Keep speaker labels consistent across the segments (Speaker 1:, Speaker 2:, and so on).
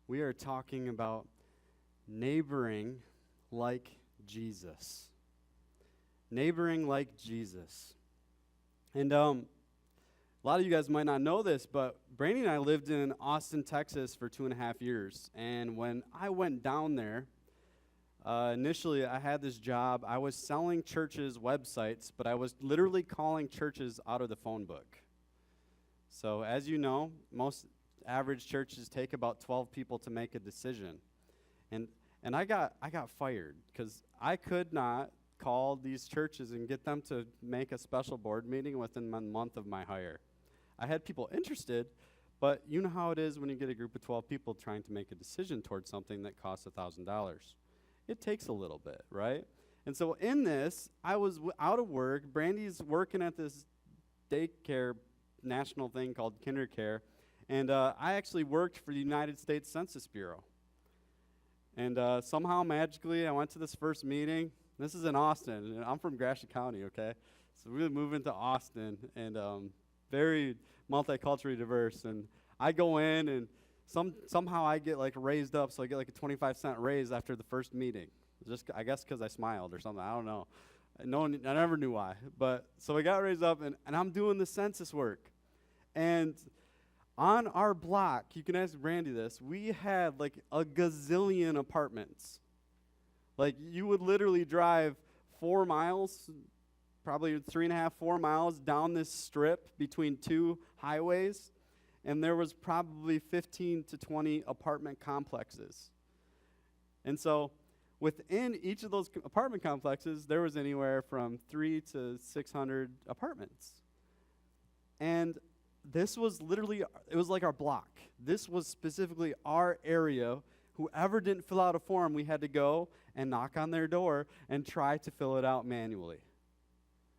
Speaker 1: We are talking about neighboring like Jesus. Neighboring like Jesus. And a lot of you guys might not know this, but Brandy and I lived in Austin, Texas for 2.5 years. And when I went down there, initially I had this job. I was selling churches' websites, but I was literally calling churches out of the phone book. So as you know, most average churches take about 12 people to make a decision. And I got fired because I could not call these churches and get them to make a special board meeting within a month of my hire. I had people interested, but you know how it is when you get a group of 12 people trying to make a decision towards something that costs $1,000. It takes a little bit, right? And so in this, I was out of work. Brandy's working at this daycare national thing called KinderCare, and I actually worked for the United States Census Bureau. And somehow, magically, I went to this first meeting. This is in Austin, and I'm from Gratiot County, okay? So we moved into Austin, and very multiculturally diverse. And I go in, and somehow I get, raised up, so I get, a 25-cent raise after the first meeting. Just, I guess, because I smiled or something. I don't know. I never knew why. But so I got raised up, and I'm doing the census work. And on our block, you can ask Brandy this, we had a gazillion apartments. You would literally drive 4 miles, probably 3.5, 4 miles down this strip between two highways, and there was probably 15 to 20 apartment complexes. And so within each of those apartment complexes, there was anywhere from 300 to 600 apartments. And this was literally, it was like our block. This was specifically our area. Whoever didn't fill out a form, we had to go and knock on their door and try to fill it out manually.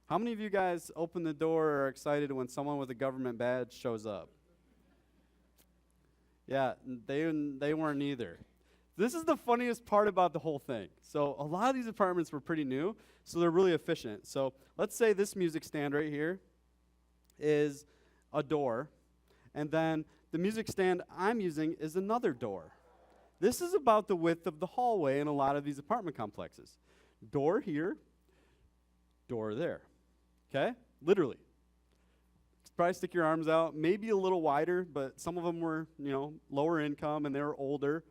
Speaker 1: How many of you guys open the door or are excited when someone with a government badge shows up? Yeah, they weren't either. This is the funniest part about the whole thing. So a lot of these apartments were pretty new, so they're really efficient. So let's say this music stand right here is a door, and then the music stand I'm using is another door. This is about the width of the hallway in a lot of these apartment complexes. Door here, door there. Okay? Literally. Probably stick your arms out, maybe a little wider, but some of them were, lower income and they were older.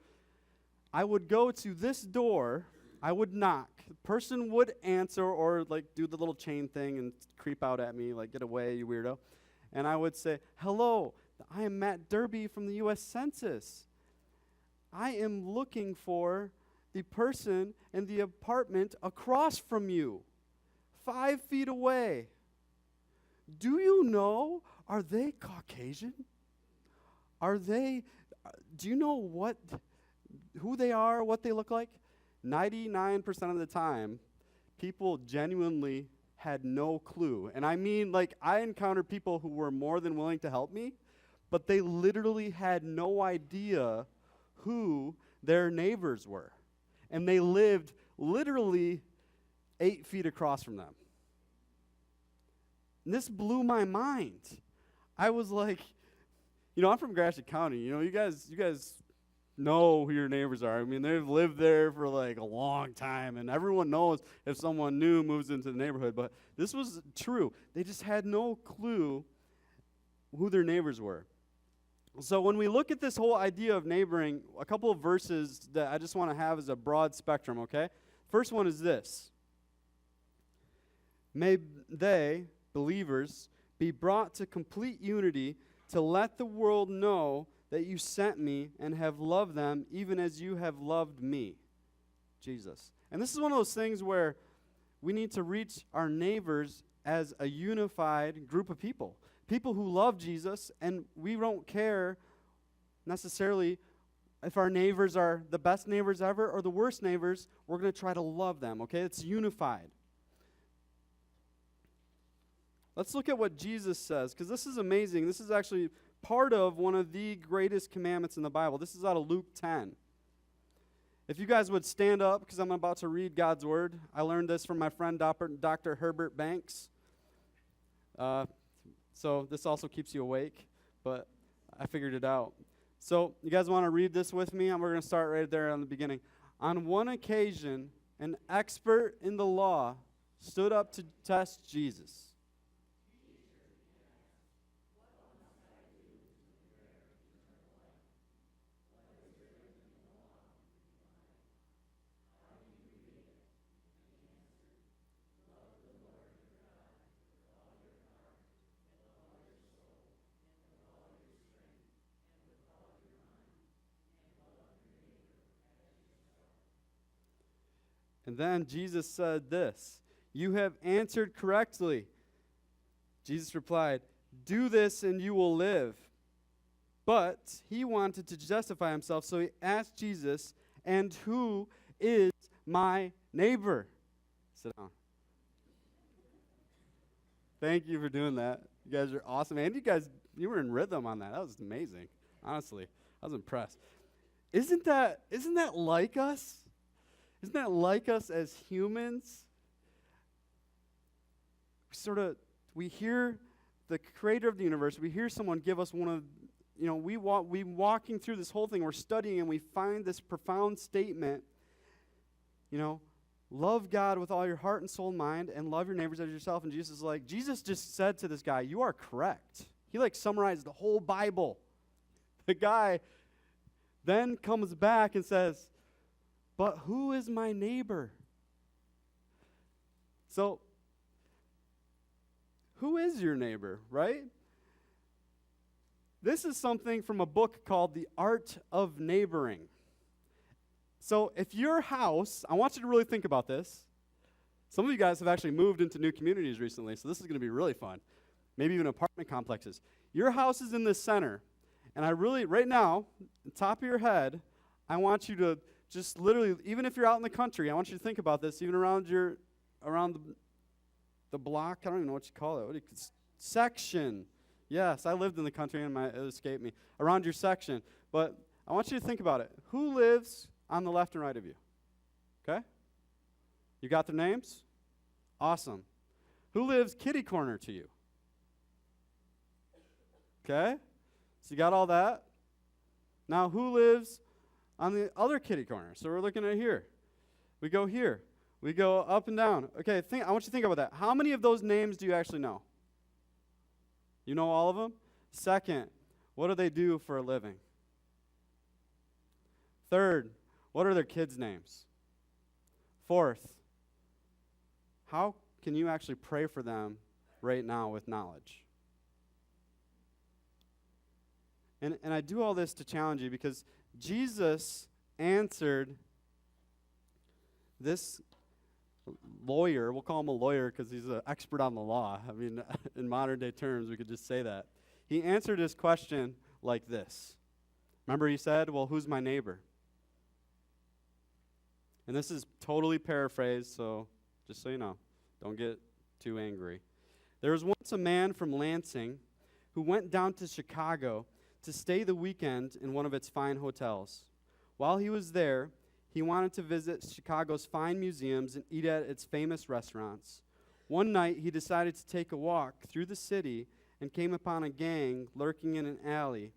Speaker 1: I would go to this door, I would knock. The person would answer or do the little chain thing and creep out at me, get away, you weirdo. And I would say, hello, I am Matt Derby from the U.S. Census. I am looking for the person in the apartment across from you, 5 feet away. Do you know, are they Caucasian? Do you know who they are, what they look like? 99% of the time, people genuinely had no clue. And I mean, I encountered people who were more than willing to help me, but they literally had no idea who their neighbors were. And they lived literally 8 feet across from them. And this blew my mind. I was like, I'm from Gratiot County. You guys know who your neighbors are. I mean, they've lived there for a long time, and everyone knows if someone new moves into the neighborhood. But this was true. They just had no clue who their neighbors were. So when we look at this whole idea of neighboring, a couple of verses that I just want to have as a broad spectrum, okay? First one is this. May they, believers, be brought to complete unity to let the world know that you sent me and have loved them even as you have loved me. Jesus. And this is one of those things where we need to reach our neighbors as a unified group of people. People who love Jesus, and we don't care necessarily if our neighbors are the best neighbors ever or the worst neighbors. We're going to try to love them, okay? It's unified. Let's look at what Jesus says, because this is amazing. This is actually part of one of the greatest commandments in the Bible. This is out of Luke 10. If you guys would stand up, because I'm about to read God's word. I learned this from my friend Dr. Herbert Banks. So this also keeps you awake, but I figured it out. So you guys want to read this with me? We're going to start right there on the beginning. On one occasion, an expert in the law stood up to test Jesus. And then Jesus said this, "You have answered correctly." Jesus replied, "Do this and you will live." But he wanted to justify himself, so he asked Jesus, "And who is my neighbor?" Sit down. Thank you for doing that. You guys are awesome. And you were in rhythm on that. That was amazing. Honestly, I was impressed. Isn't that like us? Isn't that like us as humans? We hear the creator of the universe, we hear someone give us one of, we walking through this whole thing, we're studying, and we find this profound statement, love God with all your heart and soul and mind, and love your neighbors as yourself. And Jesus just said to this guy, "You are correct." He summarized the whole Bible. The guy then comes back and says, "But who is my neighbor?" So, who is your neighbor, right? This is something from a book called The Art of Neighboring. So, if your house, I want you to really think about this. Some of you guys have actually moved into new communities recently, so this is going to be really fun. Maybe even apartment complexes. Your house is in the center, and right now, the top of your head, I want you to just literally, even if you're out in the country, I want you to think about this, even around the block, I don't even know what you call it, section. Yes, I lived in the country and it escaped me. Around your section. But I want you to think about it. Who lives on the left and right of you? Okay? You got their names? Awesome. Who lives kitty corner to you? Okay? So you got all that? Now who lives on the other kitty corner? So we're looking at here. We go here. We go up and down. Okay, I want you to think about that. How many of those names do you actually know? You know all of them? Second, what do they do for a living? Third, what are their kids' names? Fourth, how can you actually pray for them right now with knowledge? And I do all this to challenge you because Jesus answered this lawyer. We'll call him a lawyer because he's an expert on the law. I mean, in modern day terms, we could just say that. He answered his question like this. Remember he said, "Well, who's my neighbor?" And this is totally paraphrased, so just so you know, don't get too angry. There was once a man from Lansing who went down to Chicago to stay the weekend in one of its fine hotels. While he was there, he wanted to visit Chicago's fine museums and eat at its famous restaurants. One night, he decided to take a walk through the city and came upon a gang lurking in an alley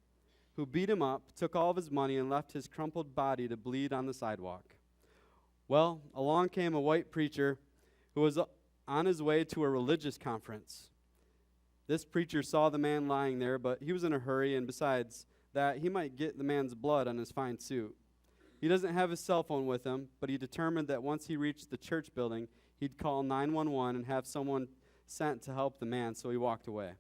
Speaker 1: who beat him up, took all of his money, and left his crumpled body to bleed on the sidewalk. Well, along came a white preacher who was on his way to a religious conference. This preacher saw the man lying there, but he was in a hurry, and besides that, he might get the man's blood on his fine suit. He doesn't have his cell phone with him, but he determined that once he reached the church building, he'd call 911 and have someone sent to help the man, so he walked away.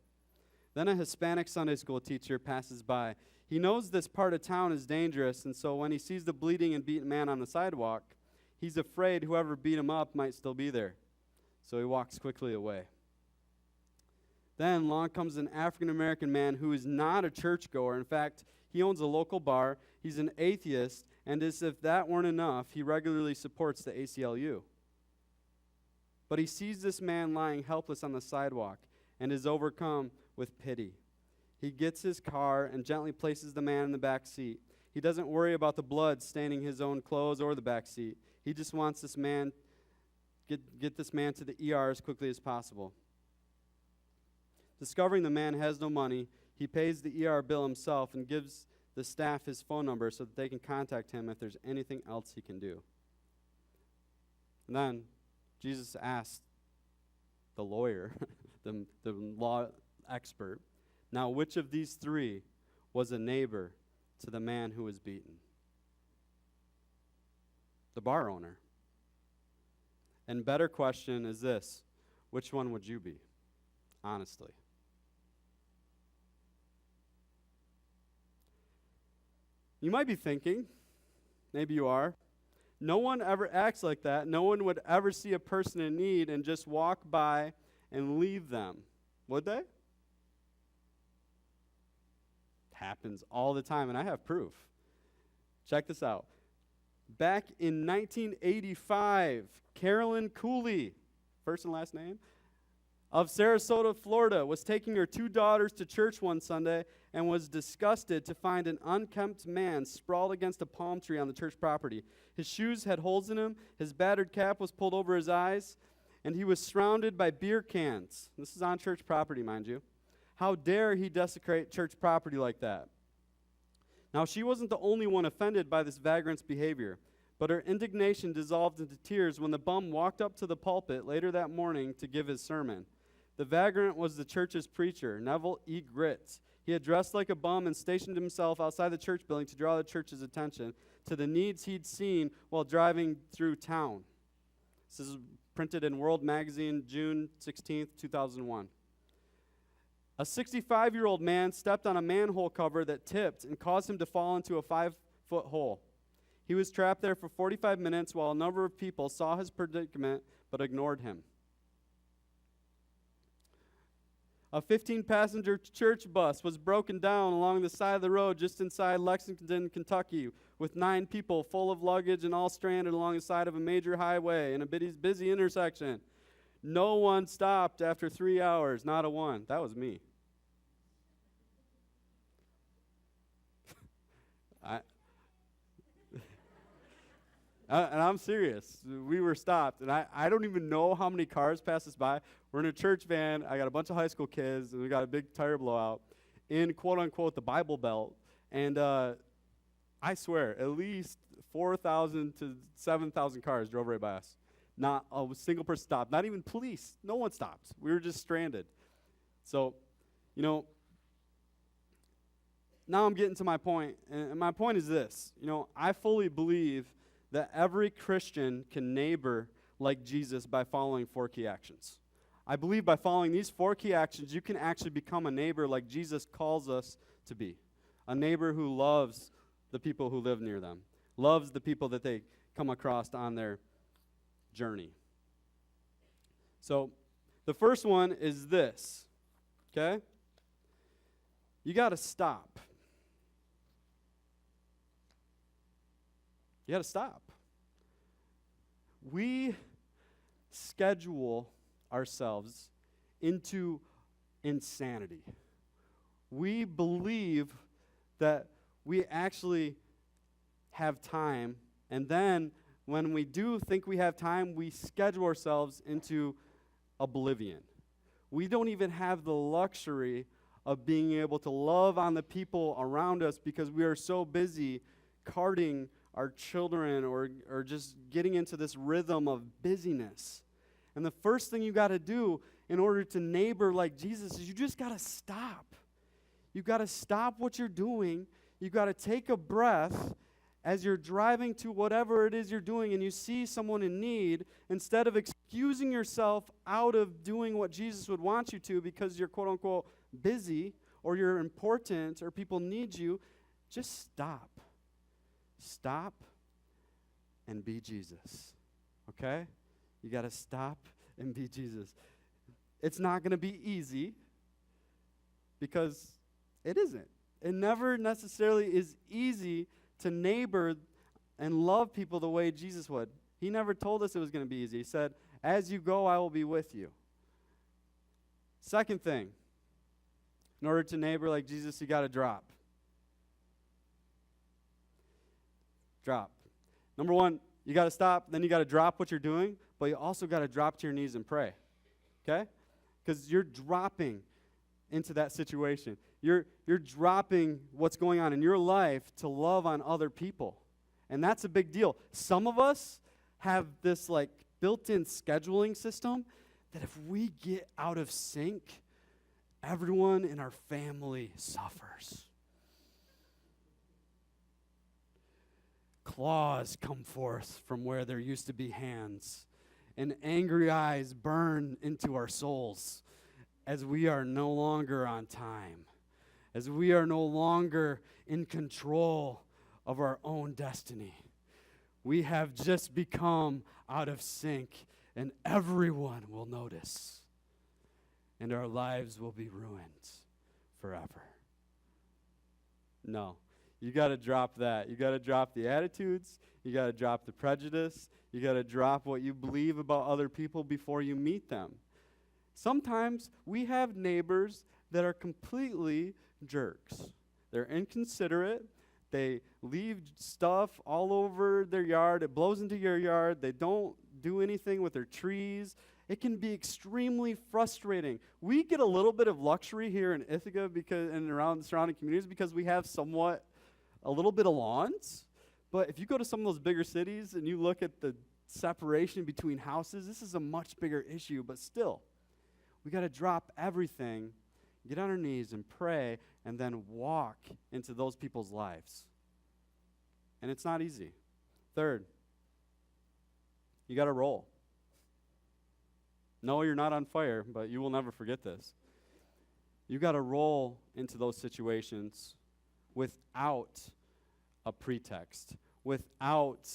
Speaker 1: Then a Hispanic Sunday school teacher passes by. He knows this part of town is dangerous, and so when he sees the bleeding and beaten man on the sidewalk, he's afraid whoever beat him up might still be there. So he walks quickly away. Then along comes an African-American man who is not a churchgoer. In fact, he owns a local bar. He's an atheist, and as if that weren't enough, he regularly supports the ACLU. But he sees this man lying helpless on the sidewalk and is overcome with pity. He gets his car and gently places the man in the back seat. He doesn't worry about the blood staining his own clothes or the back seat. He just wants this man, get this man to the ER as quickly as possible. Discovering the man has no money, he pays the ER bill himself and gives the staff his phone number so that they can contact him if there's anything else he can do. And then Jesus asked the lawyer, the law expert, now which of these three was a neighbor to the man who was beaten? The bar owner. And better question is this: which one would you be, honestly? You might be thinking, maybe you are, no one ever acts like that. No one would ever see a person in need and just walk by and leave them, would they? Happens all the time, and I have proof. Check this out. Back in 1985, Carolyn Cooley, first and last name, of Sarasota, Florida, was taking her two daughters to church one Sunday and was disgusted to find an unkempt man sprawled against a palm tree on the church property. His shoes had holes in them, his battered cap was pulled over his eyes, and he was surrounded by beer cans. This is on church property, mind you. How dare he desecrate church property like that? Now, she wasn't the only one offended by this vagrant's behavior, but her indignation dissolved into tears when the bum walked up to the pulpit later that morning to give his sermon. The vagrant was the church's preacher, Neville E. Gritz. He had dressed like a bum and stationed himself outside the church building to draw the church's attention to the needs he'd seen while driving through town. This is printed in World Magazine, June 16th, 2001. A 65-year-old man stepped on a manhole cover that tipped and caused him to fall into a 5-foot hole. He was trapped there for 45 minutes while a number of people saw his predicament but ignored him. A 15-passenger church bus was broken down along the side of the road just inside Lexington, Kentucky, with 9 people full of luggage and all stranded along the side of a major highway in a busy intersection. No one stopped after 3 hours, not a one. That was me. And I'm serious. We were stopped, and I don't even know how many cars passed us by. We're in a church van. I got a bunch of high school kids, and we got a big tire blowout in, quote-unquote, the Bible Belt. And I swear, at least 4,000 to 7,000 cars drove right by us. Not a single person stopped. Not even police. No one stopped. We were just stranded. So, now I'm getting to my point. And my point is this. I fully believe that every Christian can neighbor like Jesus by following 4 key actions. I believe by following these 4 key actions, you can actually become a neighbor like Jesus calls us to be. A neighbor who loves the people who live near them, loves the people that they come across on their journey. So the first one is this, okay? You got to stop. You got to stop. We schedule ourselves into insanity. We believe that we actually have time, and then when we do think we have time, we schedule ourselves into oblivion. We don't even have the luxury of being able to love on the people around us because we are so busy carting our children or just getting into this rhythm of busyness. And the first thing you got to do in order to neighbor like Jesus is you just got to stop. You got to stop what you're doing. You got to take a breath as you're driving to whatever it is you're doing and you see someone in need. Instead of excusing yourself out of doing what Jesus would want you to because you're quote unquote busy or you're important or people need you, just stop. Stop and be Jesus, okay? You got to stop and be Jesus. It's not going to be easy because it isn't. It never necessarily is easy to neighbor and love people the way Jesus would. He never told us it was going to be easy. He said, as you go, I will be with you. Second thing, in order to neighbor like Jesus, you got to drop. Drop. Number one, you got to stop, then you got to drop what you're doing, but you also got to drop to your knees and pray, okay? Because you're dropping. into that situation. You're dropping what's going on in your life to love on other people. And that's a big deal. Some of us have this like built-in scheduling system that if we get out of sync, everyone in our family suffers. Claws come forth from where there used to be hands, and angry eyes burn into our souls as we are no longer on time, as we are no longer in control of our own destiny. We have just become out of sync, and everyone will notice, and our lives will be ruined forever. No. You got to drop that. You got to drop the attitudes. You got to drop the prejudice. You got to drop what you believe about other people before you meet them. Sometimes we have neighbors that are completely jerks. They're inconsiderate. They leave stuff all over their yard. It blows into your yard. They don't do anything with their trees. It can be extremely frustrating. We get a little bit of luxury here in Ithaca and around the surrounding communities because we have a little bit of lawns, but if you go to some of those bigger cities and you look at the separation between houses, this is a much bigger issue, but still, we got to drop everything, get on our knees and pray, and then walk into those people's lives. And it's not easy. Third, you got to roll. No, you're not on fire, but you will never forget this. You got to roll into those situations without a pretext, without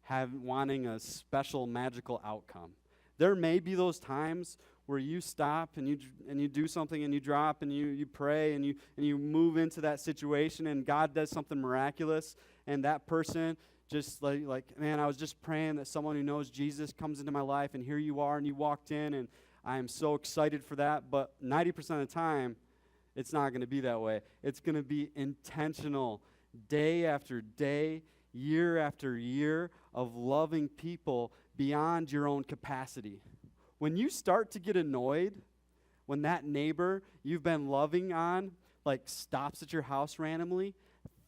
Speaker 1: wanting a special magical outcome. There may be those times where you stop and you do something and you drop and you pray and you move into that situation and God does something miraculous and that person just like man, I was just praying that someone who knows Jesus comes into my life and here you are and you walked in and I am so excited for that, but 90% of the time it's not going to be that way. It's going to be intentional, day after day, year after year of loving people beyond your own capacity. When you start to get annoyed, when that neighbor you've been loving on stops at your house randomly,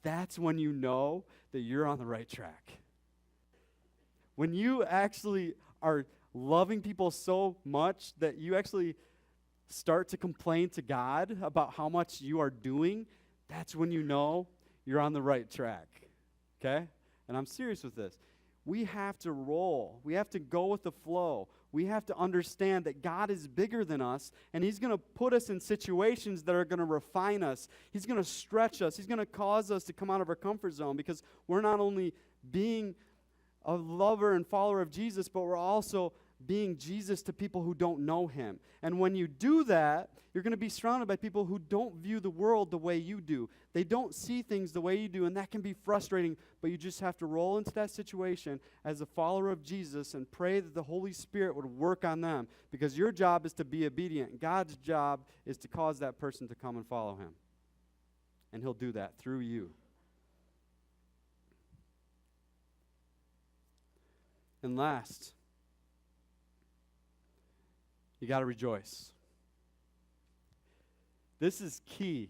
Speaker 1: that's when you know that you're on the right track. When you actually are loving people so much that you actually start to complain to God about how much you are doing, that's when you know you're on the right track, okay? And I'm serious with this. We have to roll. We have to go with the flow. We have to understand that God is bigger than us, and He's going to put us in situations that are going to refine us. He's going to stretch us. He's going to cause us to come out of our comfort zone because we're not only being a lover and follower of Jesus, but we're also being Jesus to people who don't know Him. And when you do that, you're going to be surrounded by people who don't view the world the way you do. They don't see things the way you do, and that can be frustrating, but you just have to roll into that situation as a follower of Jesus and pray that the Holy Spirit would work on them, because your job is to be obedient. God's job is to cause that person to come and follow Him, and He'll do that through you. And last, you got to rejoice. This is key.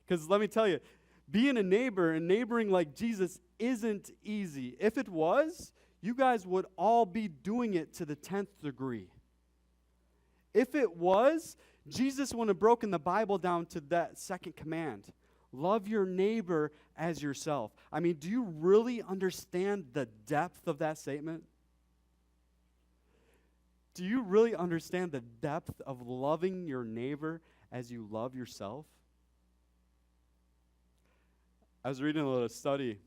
Speaker 1: Because let me tell you, being a neighbor and neighboring like Jesus isn't easy. If it was, you guys would all be doing it to the 10th degree. If it was, Jesus wouldn't have broken the Bible down to that second command. Love your neighbor as yourself. I mean, do you really understand the depth of that statement? Do you really understand the depth of loving your neighbor as you love yourself? I was reading a little study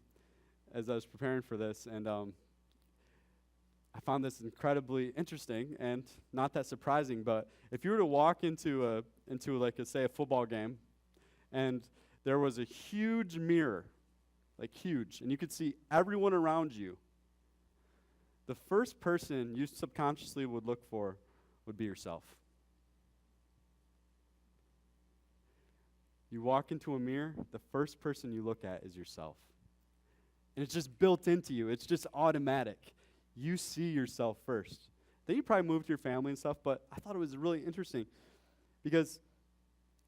Speaker 1: as I was preparing for this, and I found this incredibly interesting and not that surprising. But if you were to walk into say a football game, and there was a huge mirror, like huge, and you could see everyone around you, the first person you subconsciously would look for would be yourself. You walk into a mirror, the first person you look at is yourself. And it's just built into you. It's just automatic. You see yourself first. Then you probably move to your family and stuff, but I thought it was really interesting because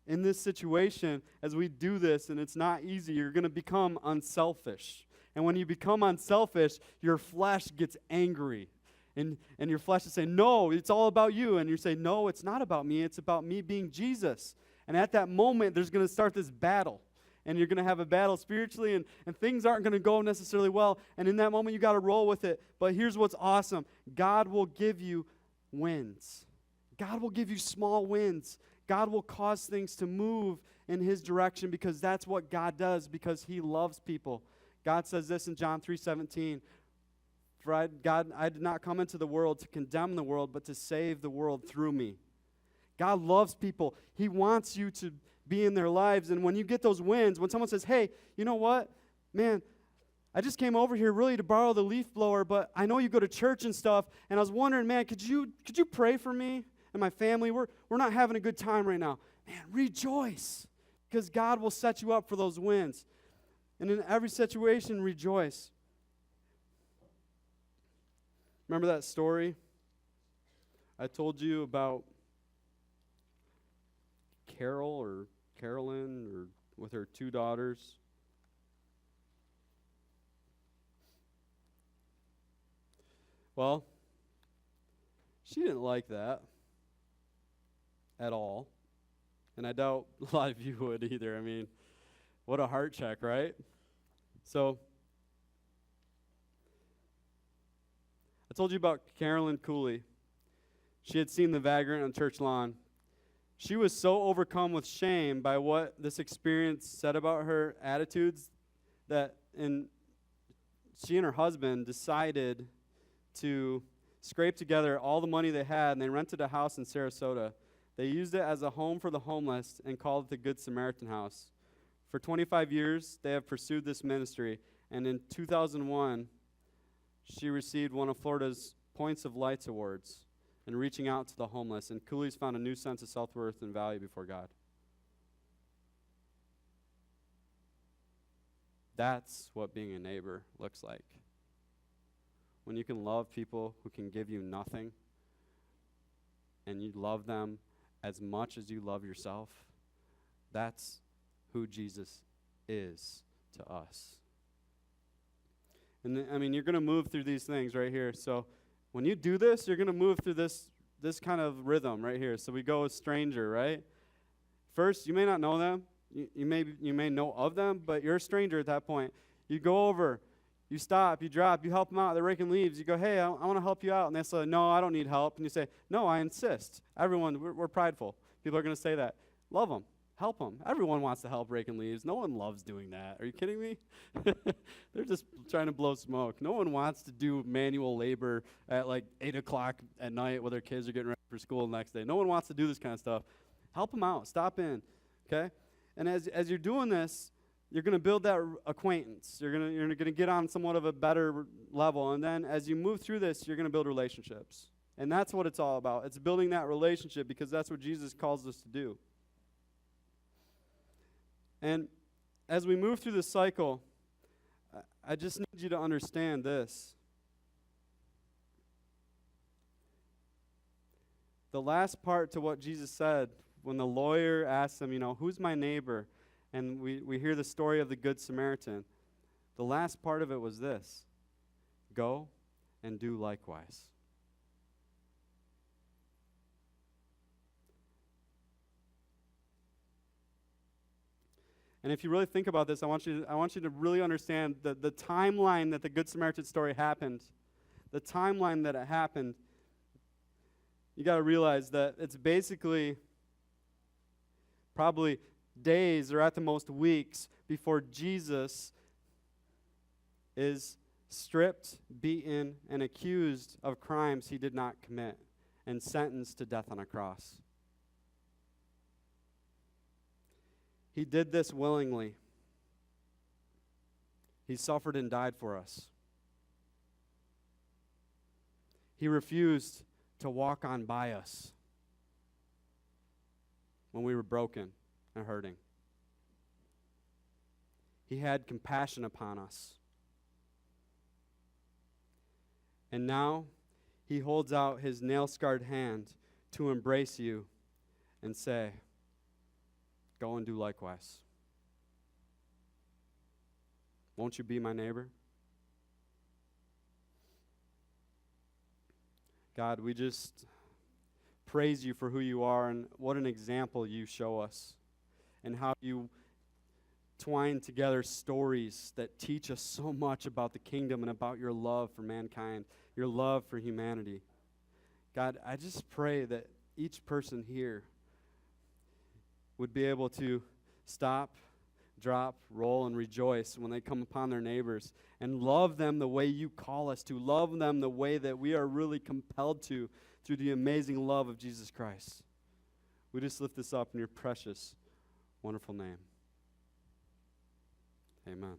Speaker 1: in this situation, as we do this, and it's not easy, you're going to become unselfish. And when you become unselfish, your flesh gets angry. And your flesh is saying, no, it's all about you. And you say, no, it's not about me. It's about me being Jesus. And at that moment, there's going to start this battle. And you're going to have a battle spiritually, and things aren't going to go necessarily well. And in that moment, you got to roll with it. But here's what's awesome. God will give you wins. God will give you small wins. God will cause things to move in his direction because that's what God does, because he loves people. God says this in John 3:17, "For I did not come into the world to condemn the world, but to save the world through me." God loves people. He wants you to be in their lives. And when you get those wins, when someone says, hey, you know what? Man, I just came over here really to borrow the leaf blower, but I know you go to church and stuff, and I was wondering, man, could you pray for me and my family? We're not having a good time right now. Man, rejoice, because God will set you up for those wins. And in every situation, rejoice. Remember that story I told you about Carol or Carolyn or with her 2 daughters? Well, she didn't like that at all. And I doubt a lot of you would either. I mean, what a heart check, right? So, I told you about Carolyn Cooley. She had seen the vagrant on church lawn. She was so overcome with shame by what this experience said about her attitudes that she and her husband decided to scrape together all the money they had, and they rented a house in Sarasota. They used it as a home for the homeless and called it the Good Samaritan House. For 25 years, they have pursued this ministry, and in 2001, she received one of Florida's Points of Lights Awards in reaching out to the homeless, and Cooley's found a new sense of self-worth and value before God. That's what being a neighbor looks like. When you can love people who can give you nothing, and you love them as much as you love yourself, that's who Jesus is to us. And you're going to move through these things right here. So when you do this, you're going to move through this kind of rhythm right here. So we go with stranger, right? First, you may not know them. You may know of them, but you're a stranger at that point. You go over, you stop, you drop, you help them out. They're raking leaves. You go, hey, I want to help you out. And they say, no, I don't need help. And you say, no, I insist. Everyone, we're prideful. People are going to say that. Love them. Help them. Everyone wants to help raking leaves. No one loves doing that. Are you kidding me? They're just trying to blow smoke. No one wants to do manual labor at like 8 o'clock at night while their kids are getting ready for school the next day. No one wants to do this kind of stuff. Help them out. Stop in. Okay? And as you're doing this, you're going to build that acquaintance. You're going to get on somewhat of a better level. And then as you move through this, you're going to build relationships. And that's what it's all about. It's building that relationship, because that's what Jesus calls us to do. And as we move through this cycle, I just need you to understand this. The last part to what Jesus said when the lawyer asked him, who's my neighbor? And we hear the story of the Good Samaritan. The last part of it was this: go and do likewise. And if you really think about this, I want you to really understand the timeline that the Good Samaritan story happened. The timeline that it happened, you got to realize that it's basically probably days or at the most weeks before Jesus is stripped, beaten, and accused of crimes he did not commit and sentenced to death on a cross. He did this willingly. He suffered and died for us. He refused to walk on by us when we were broken and hurting. He had compassion upon us. And now he holds out his nail-scarred hand to embrace you and say, go and do likewise. Won't you be my neighbor? God, we just praise you for who you are and what an example you show us, and how you twine together stories that teach us so much about the kingdom and about your love for mankind, your love for humanity. God, I just pray that each person here would be able to stop, drop, roll, and rejoice when they come upon their neighbors and love them the way you call us to, love them the way that we are really compelled to through the amazing love of Jesus Christ. We just lift this up in your precious, wonderful name. Amen.